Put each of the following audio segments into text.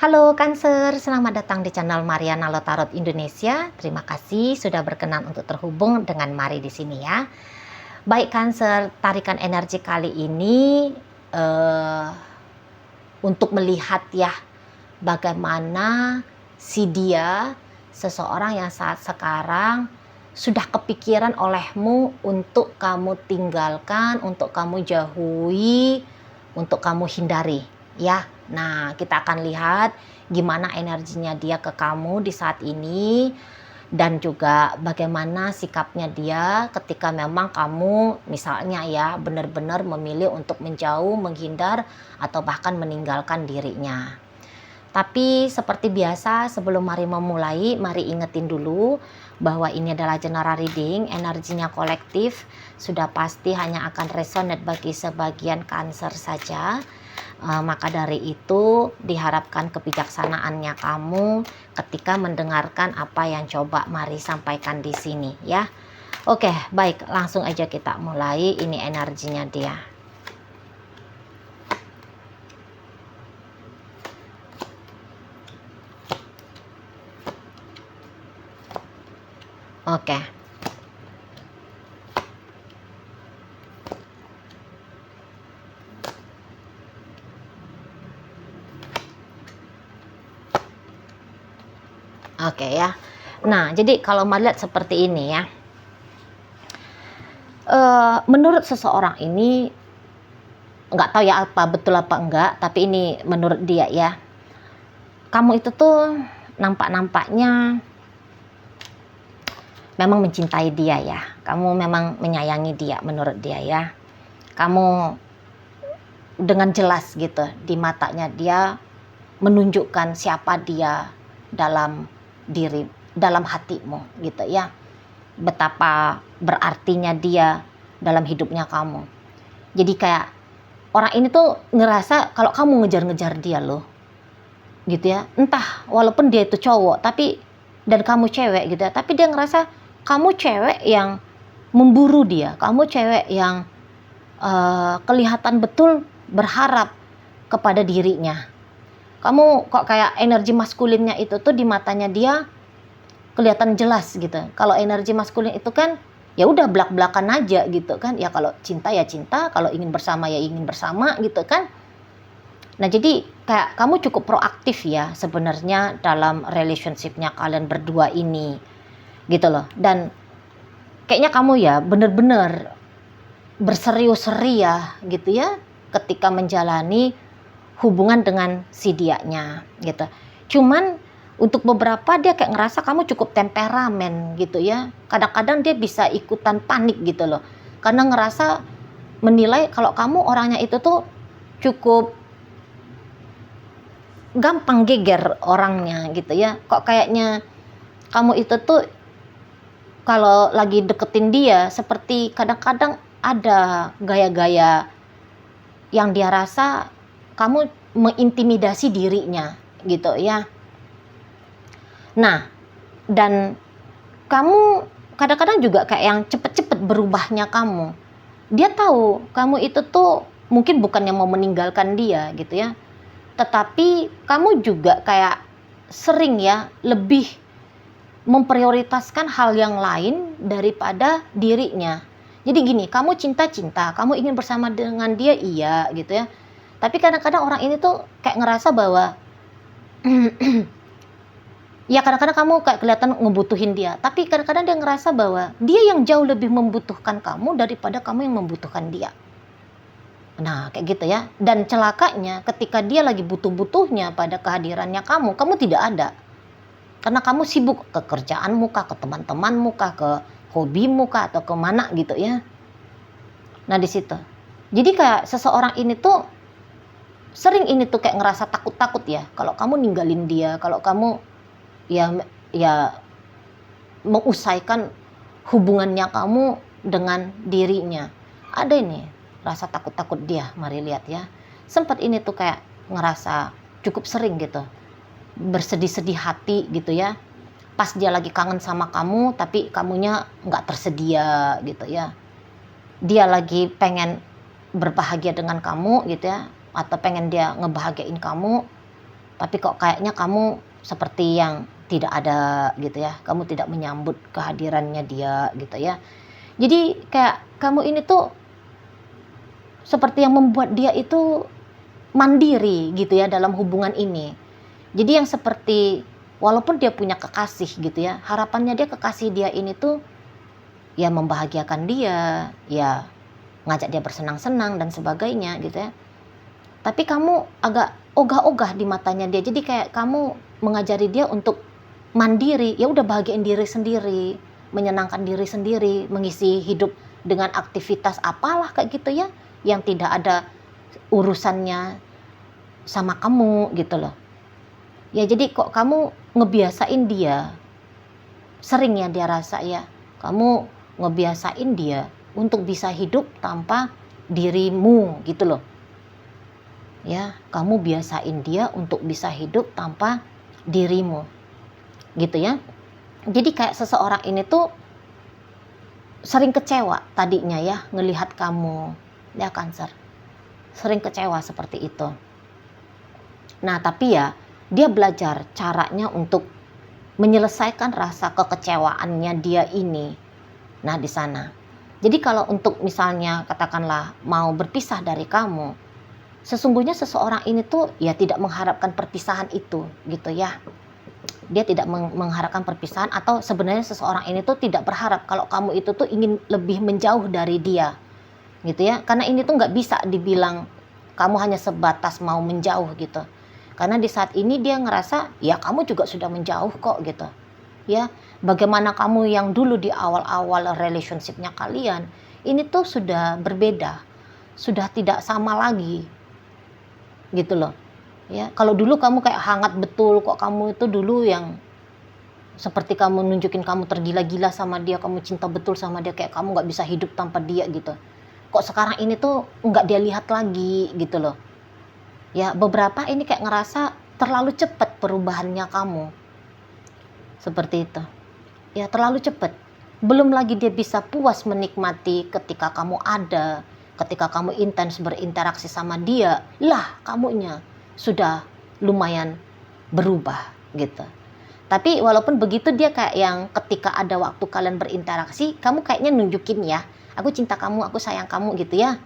Halo Cancer, selamat datang di channel Mariana Lotarot Indonesia. Terima kasih sudah berkenan untuk terhubung dengan Mari di sini ya. Baik Cancer, tarikan energi kali ini untuk melihat ya bagaimana si dia, seseorang yang saat sekarang sudah kepikiran olehmu untuk kamu tinggalkan, untuk kamu jauhi, untuk kamu hindari ya. Nah, kita akan lihat gimana energinya dia ke kamu di saat ini dan juga bagaimana sikapnya dia ketika memang kamu misalnya ya benar-benar memilih untuk menjauh, menghindar atau bahkan meninggalkan dirinya. Tapi seperti biasa sebelum mari memulai, mari ingetin dulu bahwa ini adalah general reading, energinya kolektif, sudah pasti hanya akan resonate bagi sebagian Cancer saja. Maka dari itu diharapkan kebijaksanaannya kamu ketika mendengarkan apa yang coba Mari sampaikan di sini ya. Oke, baik, langsung aja kita mulai. Ini energinya dia. Oke. Oke ya. Nah, jadi kalau melihat seperti ini ya. Menurut seseorang ini, nggak tahu ya apa betul apa enggak, tapi ini menurut dia ya. Kamu itu tuh nampak-nampaknya memang mencintai dia ya. Kamu memang menyayangi dia menurut dia ya. Kamu dengan jelas gitu di matanya dia menunjukkan siapa dia dalam hatimu gitu ya. Betapa berartinya dia dalam hidupnya kamu. Jadi kayak orang ini tuh ngerasa kalau kamu ngejar-ngejar dia loh. Gitu ya. Entah walaupun dia itu cowok dan kamu cewek gitu ya, tapi dia ngerasa kamu cewek yang memburu dia. Kamu cewek yang kelihatan betul berharap kepada dirinya. Kamu kok kayak energi maskulinnya itu tuh di matanya dia kelihatan jelas gitu. Kalau energi maskulin itu kan ya udah belak-belakan aja gitu kan. Ya kalau cinta ya cinta, kalau ingin bersama ya ingin bersama gitu kan. Nah, jadi kayak kamu cukup proaktif ya sebenarnya dalam relationship-nya kalian berdua ini. Gitu loh. Dan kayaknya kamu ya bener-bener berserius-seri ya gitu ya ketika menjalani hubungan dengan si dianya gitu. Cuman untuk beberapa dia kayak ngerasa kamu cukup temperamen gitu ya. Kadang-kadang dia bisa ikutan panik gitu loh. Karena ngerasa menilai kalau kamu orangnya itu tuh cukup gampang geger orangnya gitu ya. Kok kayaknya kamu itu tuh kalau lagi deketin dia seperti kadang-kadang ada gaya-gaya yang dia rasa kamu mengintimidasi dirinya gitu ya. Nah, dan kamu kadang-kadang juga kayak yang cepet-cepet berubahnya kamu. Dia tahu kamu itu tuh mungkin bukan yang mau meninggalkan dia gitu ya. Tetapi kamu juga kayak sering ya lebih memprioritaskan hal yang lain daripada dirinya. Jadi gini, kamu cinta-cinta, kamu ingin bersama dengan dia iya gitu ya. Tapi kadang-kadang orang ini tuh kayak ngerasa bahwa ya kadang-kadang kamu kayak kelihatan ngebutuhin dia. Tapi kadang-kadang dia ngerasa bahwa dia yang jauh lebih membutuhkan kamu daripada kamu yang membutuhkan dia. Nah kayak gitu ya. Dan celakanya ketika dia lagi butuh-butuhnya pada kehadirannya kamu tidak ada. Karena kamu sibuk ke kerjaanmu kah, ke teman-temanmu kah, ke hobimu kah, atau kemana gitu ya. Nah di situ. Jadi kayak seseorang ini tuh sering ini tuh kayak ngerasa takut-takut ya. Kalau kamu ninggalin dia, kalau kamu ya mengusaikan hubungannya kamu dengan dirinya. Ada ini rasa takut-takut dia, mari lihat ya. Sempat ini tuh kayak ngerasa cukup sering gitu. Bersedih-sedih hati gitu ya. Pas dia lagi kangen sama kamu tapi kamunya nggak tersedia gitu ya. Dia lagi pengen berbahagia dengan kamu gitu ya, atau pengen dia ngebahagiain kamu, Tapi kok kayaknya kamu seperti yang tidak ada gitu ya. Kamu tidak menyambut kehadirannya dia gitu ya. Jadi kayak kamu ini tuh seperti yang membuat dia itu mandiri gitu ya dalam hubungan ini. Jadi yang seperti walaupun dia punya kekasih gitu ya, harapannya dia kekasih dia ini tuh ya membahagiakan dia, ya ngajak dia bersenang-senang dan sebagainya gitu ya. Tapi kamu agak ogah-ogah di matanya dia. Jadi kayak kamu mengajari dia untuk mandiri, ya udah bahagiain diri sendiri, menyenangkan diri sendiri, mengisi hidup dengan aktivitas apalah kayak gitu ya, yang tidak ada urusannya sama kamu gitu loh. Ya jadi kok kamu ngebiasain dia, sering ya dia rasa ya, kamu ngebiasain dia untuk bisa hidup tanpa dirimu gitu loh. Ya, kamu biasain dia untuk bisa hidup tanpa dirimu. Gitu ya. Jadi kayak seseorang ini tuh sering kecewa tadinya ya ngelihat kamu, ya Cancer. Sering kecewa seperti itu. Nah, tapi ya dia belajar caranya untuk menyelesaikan rasa kekecewaannya dia ini. Nah, di sana. Jadi kalau untuk misalnya katakanlah mau berpisah dari kamu, sesungguhnya seseorang ini tuh ya tidak mengharapkan perpisahan itu gitu ya. Dia tidak mengharapkan perpisahan, atau sebenarnya seseorang ini tuh tidak berharap kalau kamu itu tuh ingin lebih menjauh dari dia gitu ya. Karena ini tuh nggak bisa dibilang kamu hanya sebatas mau menjauh gitu. Karena di saat ini dia ngerasa ya kamu juga sudah menjauh kok gitu ya. Bagaimana kamu yang dulu di awal-awal relationship-nya kalian ini tuh sudah berbeda, sudah tidak sama lagi gitu loh ya. Kalau dulu kamu kayak hangat betul kok, kamu itu dulu yang seperti kamu nunjukin kamu tergila-gila sama dia, kamu cinta betul sama dia, kayak kamu nggak bisa hidup tanpa dia gitu. Kok sekarang ini tuh nggak dia lihat lagi gitu loh ya. Beberapa ini kayak ngerasa terlalu cepat perubahannya kamu, seperti itu ya, terlalu cepat. Belum lagi dia bisa puas menikmati ketika kamu ada, ketika kamu intens berinteraksi sama dia, lah kamunya sudah lumayan berubah gitu. Tapi walaupun begitu dia kayak yang ketika ada waktu kalian berinteraksi, kamu kayaknya nunjukin ya, aku cinta kamu, aku sayang kamu gitu ya.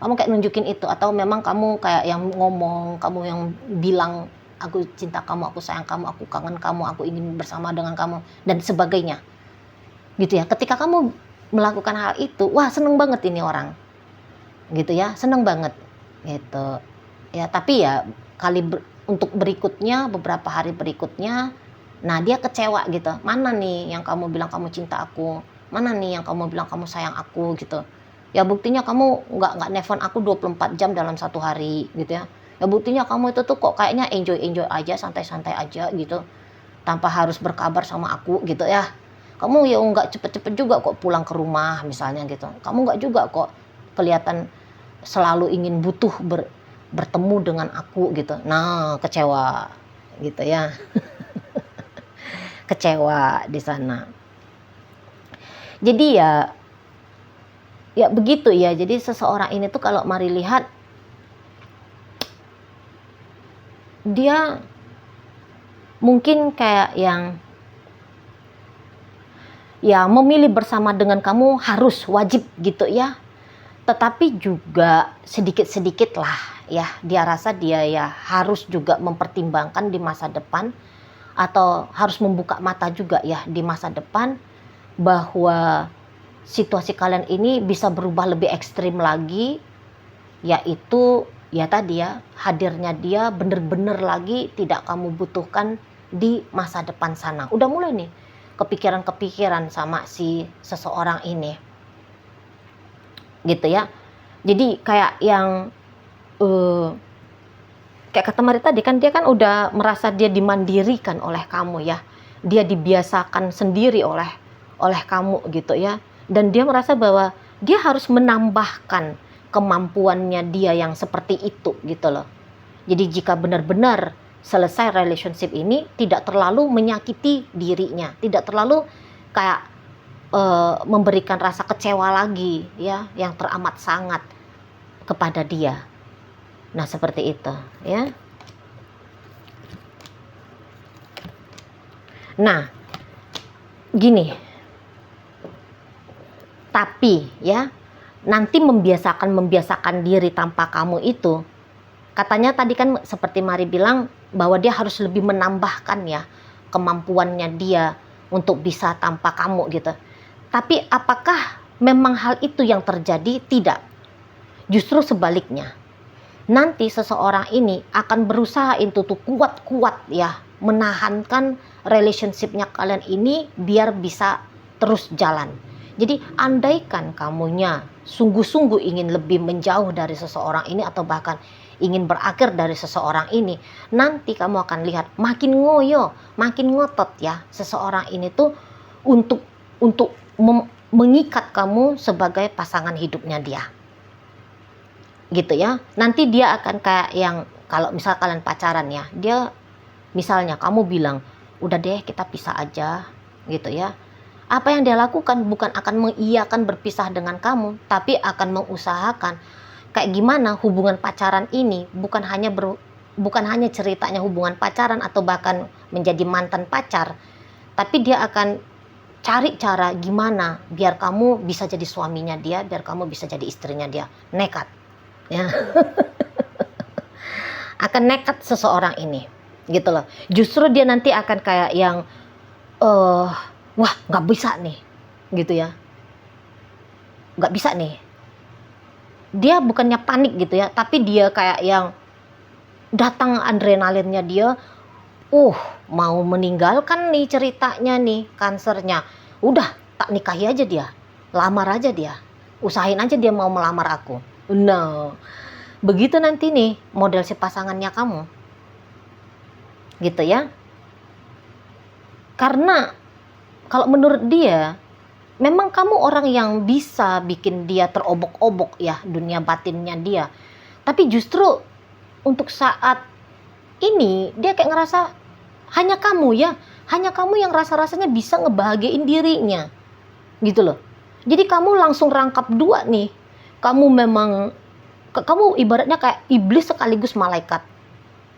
Kamu kayak nunjukin itu, atau memang kamu kayak yang ngomong, kamu yang bilang aku cinta kamu, aku sayang kamu, aku kangen kamu, aku ingin bersama dengan kamu dan sebagainya. Gitu ya. Ketika kamu melakukan hal itu, wah seneng banget ini orang. Gitu ya, seneng banget gitu ya. Tapi ya untuk berikutnya, beberapa hari berikutnya, nah dia kecewa gitu. Mana nih yang kamu bilang kamu cinta aku, mana nih yang kamu bilang kamu sayang aku gitu ya. Buktinya kamu nggak nelfon aku 24 jam dalam satu hari gitu ya. Ya buktinya kamu itu tuh kok kayaknya enjoy aja, santai-santai aja gitu, tanpa harus berkabar sama aku gitu ya. Kamu ya nggak cepet-cepet juga kok pulang ke rumah misalnya gitu. Kamu nggak juga kok kelihatan selalu ingin butuh bertemu dengan aku gitu. Nah, kecewa gitu ya. Kecewa di sana. Jadi ya begitu ya. Jadi seseorang ini tuh kalau mari lihat, dia mungkin kayak yang ya memilih bersama dengan kamu harus wajib gitu ya. Tetapi juga sedikit-sedikit lah ya, dia rasa dia ya harus juga mempertimbangkan di masa depan, atau harus membuka mata juga ya di masa depan, bahwa situasi kalian ini bisa berubah lebih ekstrim lagi, yaitu ya tadi ya, hadirnya dia bener-bener lagi tidak kamu butuhkan di masa depan sana. Udah mulai nih kepikiran-kepikiran sama si seseorang ini gitu ya. Jadi kayak yang kayak kata Mari tadi kan, dia kan udah merasa dia dimandirikan oleh kamu ya, dia dibiasakan sendiri oleh kamu gitu ya, dan dia merasa bahwa dia harus menambahkan kemampuannya dia yang seperti itu gitu loh. Jadi jika benar-benar selesai relationship ini, tidak terlalu menyakiti dirinya, tidak terlalu kayak memberikan rasa kecewa lagi ya, yang teramat sangat kepada dia. Nah seperti itu ya. Nah, gini, tapi ya, nanti membiasakan diri tanpa kamu itu, katanya tadi kan seperti Mari bilang bahwa dia harus lebih menambahkan ya kemampuannya dia untuk bisa tanpa kamu gitu. Tapi apakah memang hal itu yang terjadi? Tidak. Justru sebaliknya. Nanti seseorang ini akan berusaha itu tuh kuat-kuat ya menahankan relationshipnya kalian ini biar bisa terus jalan. Jadi andaikan kamunya sungguh-sungguh ingin lebih menjauh dari seseorang ini atau bahkan ingin berakhir dari seseorang ini, nanti kamu akan lihat makin ngoyo, makin ngotot ya seseorang ini tuh untuk mengikat kamu sebagai pasangan hidupnya dia. Gitu ya. Nanti dia akan kayak yang kalau misal kalian pacaran ya, dia misalnya kamu bilang, "Udah deh, kita pisah aja." Gitu ya. Apa yang dia lakukan bukan akan mengiyakan berpisah dengan kamu, tapi akan mengusahakan kayak gimana hubungan pacaran ini bukan hanya ceritanya hubungan pacaran atau bahkan menjadi mantan pacar, tapi dia akan cari cara gimana biar kamu bisa jadi suaminya dia, biar kamu bisa jadi istrinya dia. Nekat. Ya. Akan nekat seseorang ini. Gitu loh. Justru dia nanti akan kayak yang wah, nggak bisa nih. Gitu ya. Nggak bisa nih. Dia bukannya panik gitu ya, tapi dia kayak yang datang adrenalinnya dia, mau meninggalkan nih ceritanya nih, kansernya. Udah, tak nikahi aja dia. Lamar aja dia. Usahain aja dia mau melamar aku. No. Begitu nanti nih model si pasangannya kamu. Gitu ya. Karena kalau menurut dia, memang kamu orang yang bisa bikin dia terobok-obok ya dunia batinnya dia. Tapi justru untuk saat ini dia kayak ngerasa hanya kamu yang rasa-rasanya bisa ngebahagiain dirinya. Gitu loh. Jadi kamu langsung rangkap dua nih. Kamu ibaratnya kayak iblis sekaligus malaikat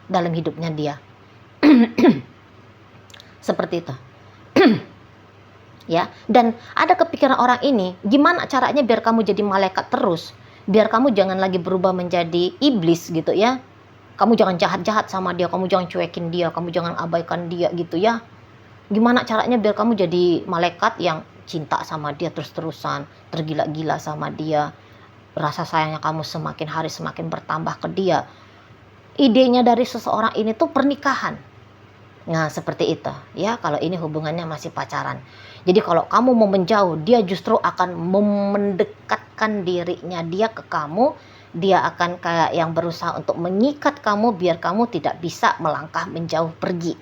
dalam hidupnya dia. Seperti itu. Ya, dan ada kepikiran orang ini, gimana caranya biar kamu jadi malaikat terus? Biar kamu jangan lagi berubah menjadi iblis gitu ya. Kamu jangan jahat-jahat sama dia, kamu jangan cuekin dia, kamu jangan abaikan dia gitu ya. Gimana caranya biar kamu jadi malaikat yang cinta sama dia terus-terusan, tergila-gila sama dia, rasa sayangnya kamu semakin hari semakin bertambah ke dia. Idenya dari seseorang ini tuh pernikahan. Nah seperti itu ya, kalau ini hubungannya masih pacaran. Jadi kalau kamu mau menjauh, dia justru akan mendekatkan dirinya dia ke kamu. Dia akan kayak yang berusaha untuk mengikat kamu biar kamu tidak bisa melangkah menjauh pergi.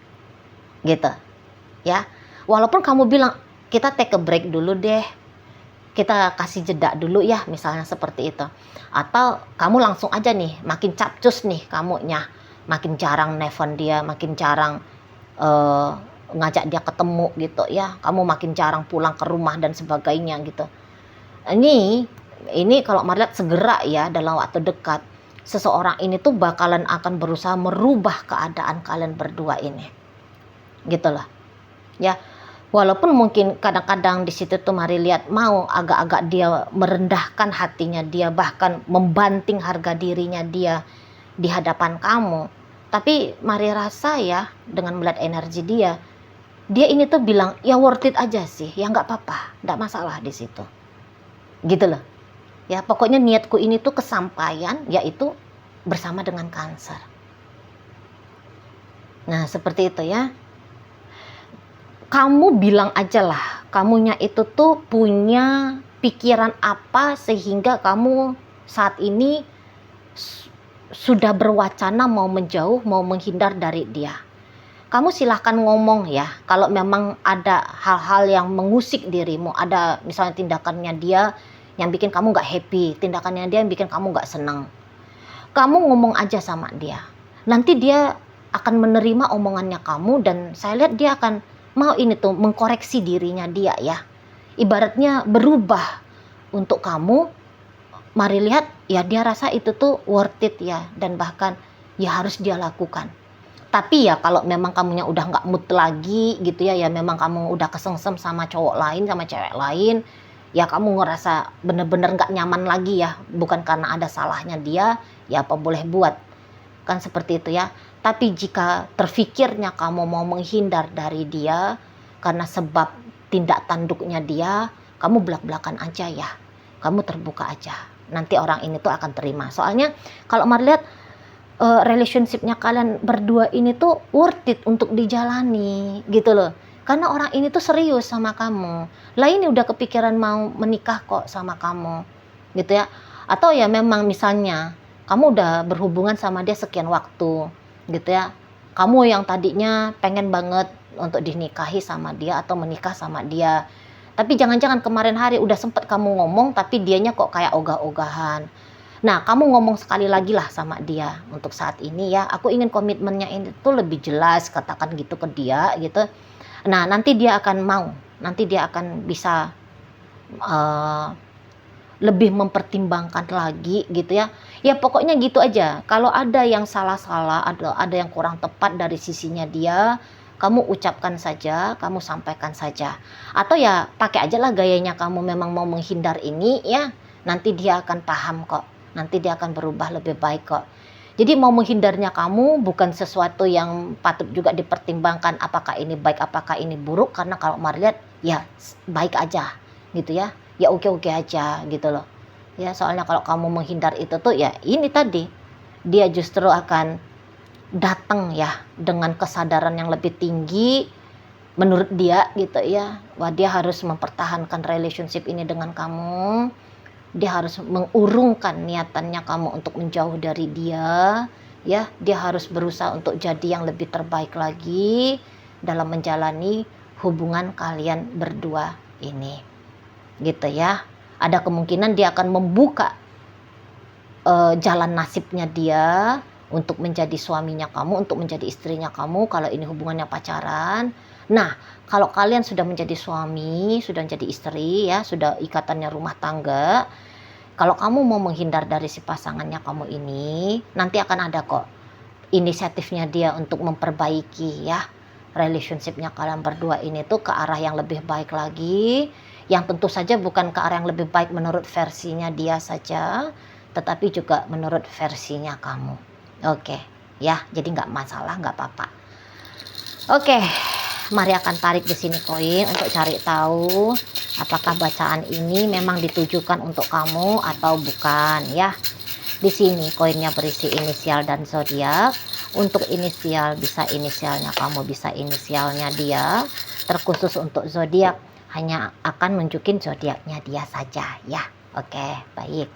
Gitu ya. Walaupun kamu bilang kita take a break dulu deh, kita kasih jeda dulu ya, misalnya seperti itu. Atau kamu langsung aja nih, makin capcus nih kamunya, makin jarang nelfon dia, makin jarang ngajak dia ketemu gitu ya. Kamu makin jarang pulang ke rumah dan sebagainya gitu. Ini kalau Marliat segera ya dalam waktu dekat, seseorang ini tuh bakalan akan berusaha merubah keadaan kalian berdua ini. Gitu lah. Ya. Walaupun mungkin kadang-kadang di situ tuh Mari lihat mau agak-agak dia merendahkan hatinya dia, bahkan membanting harga dirinya dia di hadapan kamu. Tapi Mari rasa ya dengan melihat energi dia ini tuh bilang ya worth it aja sih, ya nggak apa-apa, nggak masalah di situ. Gitu loh. Ya pokoknya niatku ini tuh kesampaian, yaitu bersama dengan Cancer. Nah seperti itu ya. Kamu bilang aja lah, kamunya itu tuh punya pikiran apa sehingga kamu saat ini sudah berwacana mau menjauh, mau menghindar dari dia. Kamu silahkan ngomong ya, kalau memang ada hal-hal yang mengusik dirimu, ada misalnya tindakannya dia yang bikin kamu gak happy, tindakannya dia yang bikin kamu gak senang. Kamu ngomong aja sama dia. Nanti dia akan menerima omongannya kamu dan saya lihat dia akan mau ini tuh mengkoreksi dirinya dia ya. Ibaratnya berubah untuk kamu. Mari lihat ya dia rasa itu tuh worth it ya, dan bahkan ya harus dia lakukan. Tapi ya kalau memang kamunya udah nggak mood lagi gitu ya, ya memang kamu udah kesengsem sama cowok lain, sama cewek lain, ya kamu ngerasa bener-bener nggak nyaman lagi ya, bukan karena ada salahnya dia, ya apa boleh buat, kan seperti itu ya. Tapi jika terfikirnya kamu mau menghindar dari dia karena sebab tindak tanduknya dia, kamu belak-belakan aja ya, kamu terbuka aja, nanti orang ini tuh akan terima. Soalnya kalau Mar lihat relationshipnya kalian berdua ini tuh worth it untuk dijalani gitu loh, karena orang ini tuh serius sama kamu. Lah ini udah kepikiran mau menikah kok sama kamu gitu ya. Atau ya memang misalnya kamu udah berhubungan sama dia sekian waktu gitu ya, kamu yang tadinya pengen banget untuk dinikahi sama dia atau menikah sama dia, tapi jangan-jangan kemarin hari udah sempet kamu ngomong tapi dianya kok kayak ogah-ogahan. Nah, kamu ngomong sekali lagi lah sama dia, untuk saat ini ya, aku ingin komitmennya ini tuh lebih jelas, katakan gitu ke dia gitu. Nah, nanti dia akan mau, nanti dia akan bisa eh, lebih mempertimbangkan lagi gitu ya. Ya pokoknya gitu aja. Kalau ada yang salah-salah, ada yang kurang tepat dari sisinya dia, kamu ucapkan saja, kamu sampaikan saja. Atau ya pakai aja lah gayanya kamu memang mau menghindar ini ya. Nanti dia akan paham kok. Nanti dia akan berubah lebih baik kok. Jadi mau menghindarnya kamu bukan sesuatu yang patut juga dipertimbangkan apakah ini baik, apakah ini buruk. Karena kalau Mar lihat ya baik aja gitu ya. Ya oke-oke aja gitu loh. Ya soalnya kalau kamu menghindar itu tuh ya ini tadi, dia justru akan datang ya dengan kesadaran yang lebih tinggi menurut dia gitu ya. Wah, dia harus mempertahankan relationship ini dengan kamu. Dia harus mengurungkan niatannya kamu untuk menjauh dari dia ya. Dia harus berusaha untuk jadi yang lebih terbaik lagi dalam menjalani hubungan kalian berdua ini gitu ya. Ada kemungkinan dia akan membuka jalan nasibnya dia untuk menjadi suaminya kamu, untuk menjadi istrinya kamu kalau ini hubungannya pacaran. Nah, kalau kalian sudah menjadi suami, sudah menjadi istri ya, sudah ikatannya rumah tangga, kalau kamu mau menghindar dari si pasangannya kamu ini, nanti akan ada kok inisiatifnya dia untuk memperbaiki ya relationshipnya kalian berdua ini tuh ke arah yang lebih baik lagi, yang tentu saja bukan ke arah yang lebih baik menurut versinya dia saja, tetapi juga menurut versinya kamu. Oke ya, jadi nggak masalah, nggak apa-apa. Oke, mari akan tarik di sini koin untuk cari tahu apakah bacaan ini memang ditujukan untuk kamu atau bukan ya. Di sini koinnya berisi inisial dan zodiak. Untuk inisial bisa inisialnya kamu, bisa inisialnya dia. Terkhusus untuk zodiak hanya akan nunjukin zodiaknya dia saja ya. Oke, baik.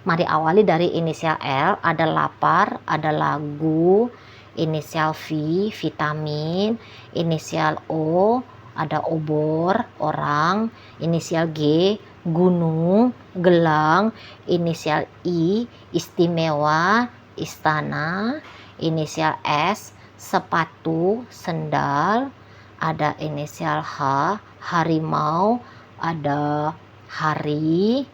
Mari awali dari inisial L, ada lapar, ada lagu, inisial V, vitamin, inisial O, ada obor, orang, inisial G, gunung, gelang, inisial I, istimewa, istana, inisial S, sepatu, sendal, ada inisial H, harimau, ada hari,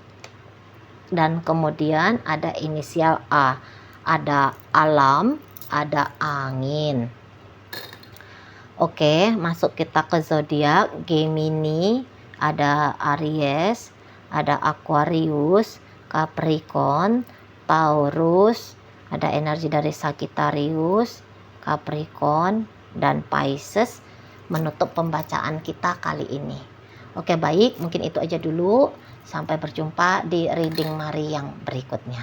dan kemudian ada inisial A, ada alam, ada angin. Oke, masuk kita ke zodiak Gemini, ada Aries, ada Aquarius, Capricorn, Taurus, ada energi dari Sagittarius, Capricorn, dan Pisces menutup pembacaan kita kali ini. Oke, baik, mungkin itu aja dulu. Sampai berjumpa di reading Mari yang berikutnya.